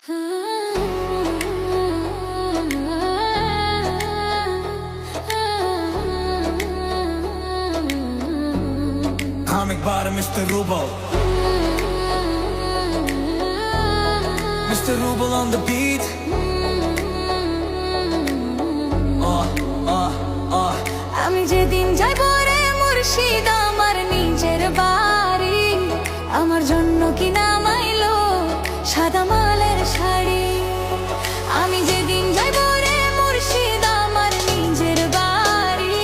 I'm একবার Mr. Rubel. Mr. Rubel on the beat. আমি যেদিন যাইব রে মুর্শিদ আমার নিজের বাড়ি, আমার জন্য কি নামাইলো সাদা মালের শাড়ি। আমি যেদিন যাইব রে মুর্শিদ আমার নিজের বাড়ি,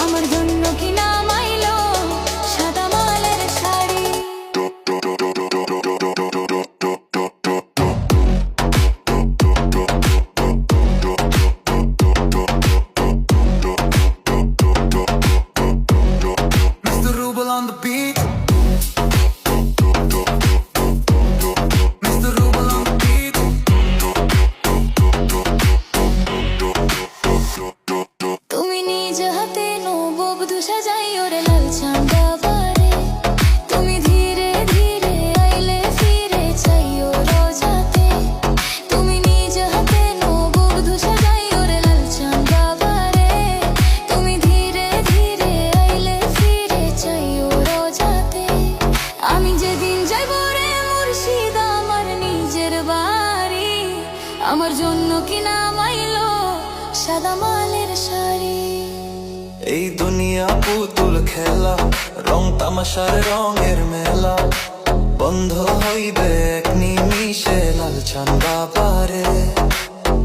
আমার জন্য কি নামাইলো সাদা মালের sari. Mr. Rubel on the beat. Mr. Rubel on the beat. তুমি নিজ হাতে নববধূ সাজাইও রে লাল চাঁদা বারে, তুমি ধীরে ধীরে আইলে ফিরে চাইও রোজাতে। তুমি নিজ হাতে নববধূ সাজাইও রে লাল চাঁদা বারে, তুমি ধীরে ধীরে আইলে ফিরে চাইও রোজাতে। আমি যেদিন যাইব রে মুর্শিদ আমার নিজের বাড়ি, আমার জন্য কি নামাইলো সাদা মালের শাড়ি। এই দুনিয়া পুতুল খেলা, রং তামাশার রঙের মেলা, বন্ধ হইবে এক নিমিষে লাল চাঁদ বাবারে।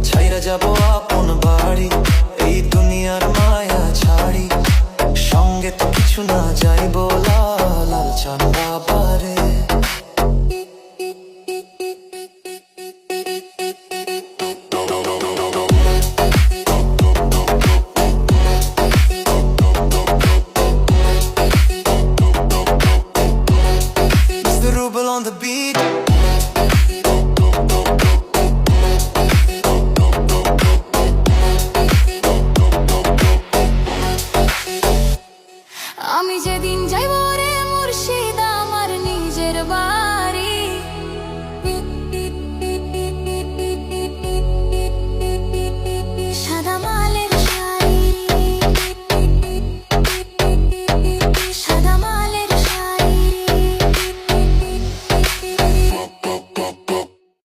ছাইরা যাব আপন বাড়ি, এই দুনিয়ার মায়া ছাড়ি, সঙ্গে তো কিছু না যাইব লাল চাঁদ বাবারে। Mr. Rubel on the beat. আমি যেদিন যাইব